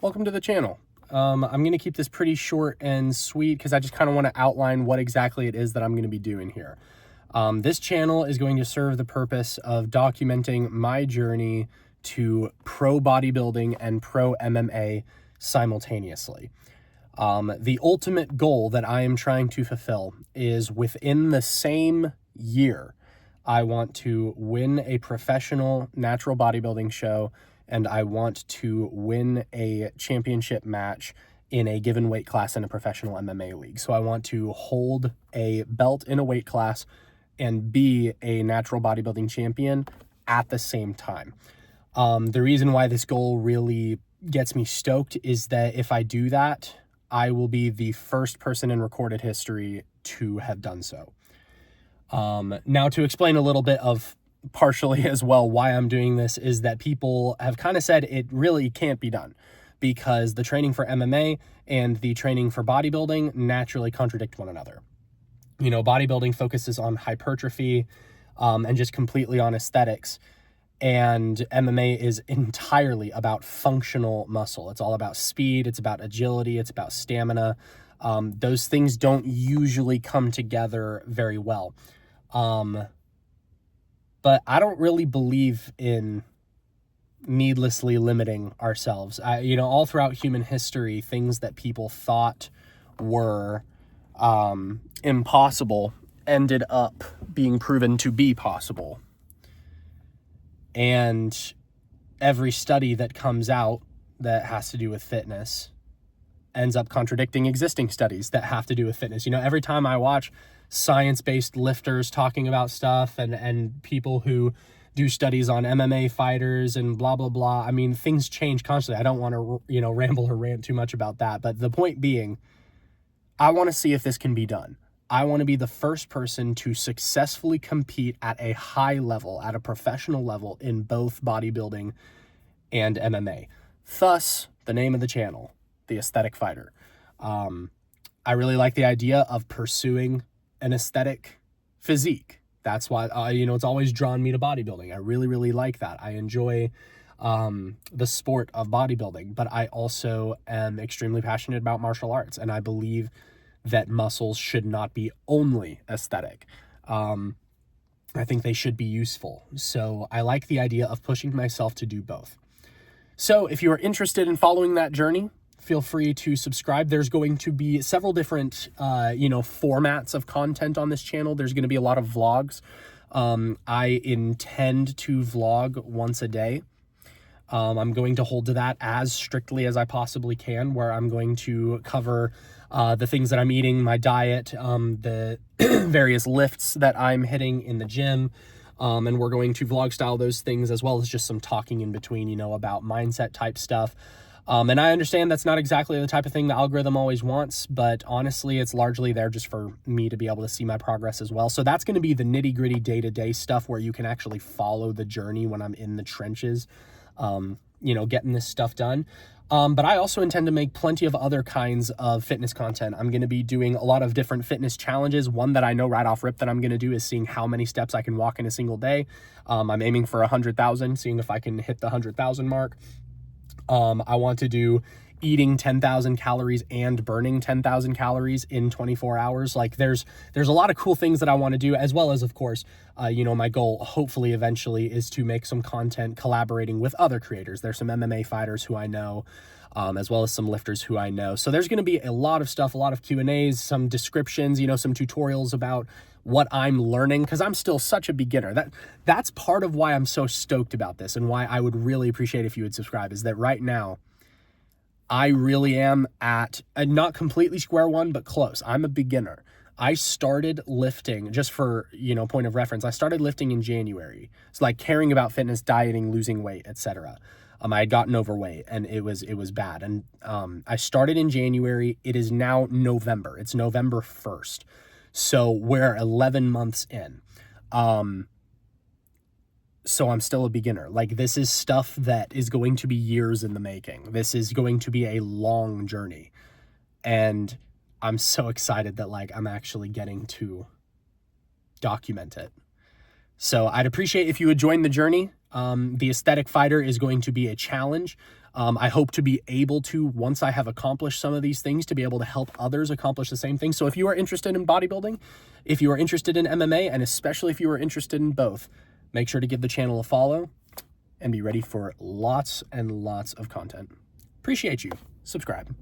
welcome to the channel. I'm going to keep this pretty short and sweet because I just kind of want to outline what exactly it is that I'm going to be doing here. This channel is going to serve the purpose of documenting my journey to pro bodybuilding and pro MMA simultaneously. The ultimate goal that I am trying to fulfill is within the same year, I want to win a professional natural bodybuilding show, and I want to win a championship match in a given weight class in a professional MMA league. So I want to hold a belt in a weight class and be a natural bodybuilding champion at the same time. The reason why this goal really gets me stoked is that if I do that, I will be the first person in recorded history to have done so. Now, to explain a little bit of partially as well why I'm doing this is that people have kind of said it really can't be done because the training for MMA and the training for bodybuilding naturally contradict one another. You know, bodybuilding focuses on hypertrophy and just completely on aesthetics. And MMA is entirely about functional muscle. It's all about speed. It's about agility. It's about stamina. Those things don't usually come together very well. But I don't really believe in needlessly limiting ourselves. All throughout human history, things that people thought were impossible ended up being proven to be possible. And every study that comes out that has to do with fitness ends up contradicting existing studies that have to do with fitness. You know, every time I watch science-based lifters talking about stuff and people who do studies on MMA fighters and blah, blah, blah, I mean, things change constantly. I don't want to, ramble or rant too much about that. But the point being, I want to see if this can be done. I want to be the first person to successfully compete at a high level, at a professional level in both bodybuilding and MMA. Thus, the name of the channel, The Aesthetic Fighter. I really like the idea of pursuing an aesthetic physique. That's why, it's always drawn me to bodybuilding. I really, really like that. I enjoy the sport of bodybuilding, but I also am extremely passionate about martial arts, and I believe that muscles should not be only aesthetic. I think they should be useful. So I like the idea of pushing myself to do both. So if you are interested in following that journey, feel free to subscribe. There's going to be several different, formats of content on this channel. There's going to be a lot of vlogs. I intend to vlog once a day. I'm going to hold to that as strictly as I possibly can, where I'm going to cover the things that I'm eating, my diet, the various lifts that I'm hitting in the gym, and we're going to vlog style those things as well as just some talking in between, about mindset type stuff. And I understand that's not exactly the type of thing the algorithm always wants, but honestly, it's largely there just for me to be able to see my progress as well. So that's going to be the nitty gritty day-to-day stuff where you can actually follow the journey when I'm in the trenches, getting this stuff done. But I also intend to make plenty of other kinds of fitness content. I'm going to be doing a lot of different fitness challenges. One that I know right off rip that I'm going to do is seeing how many steps I can walk in a single day. I'm aiming for 100,000, seeing if I can hit the 100,000 mark. I want to do eating 10,000 calories and burning 10,000 calories in 24 hours. Like there's a lot of cool things that I want to do, as well as, of course, my goal hopefully eventually is to make some content collaborating with other creators. There's some MMA fighters who I know, as well as some lifters who I know. So there's going to be a lot of stuff, a lot of Q&As, some descriptions, some tutorials about what I'm learning, because I'm still such a beginner. That's part of why I'm so stoked about this and why I would really appreciate if you would subscribe, is that right now I really am at not completely square one, but close. I'm a beginner. I started lifting, just for, point of reference, I started lifting in January. It's like caring about fitness, dieting, losing weight, etc. I had gotten overweight and it was bad. And I started in January. It is now November. It's November 1st. So we're 11 months in. So I'm still a beginner. Like, this is stuff that is going to be years in the making. This is going to be a long journey. And I'm so excited that, I'm actually getting to document it. So I'd appreciate if you would join the journey. The Aesthetic Fighter is going to be a challenge. I hope to be able to, once I have accomplished some of these things, to be able to help others accomplish the same thing. So if you are interested in bodybuilding, if you are interested in MMA, and especially if you are interested in both, make sure to give the channel a follow and be ready for lots and lots of content. Appreciate you. Subscribe.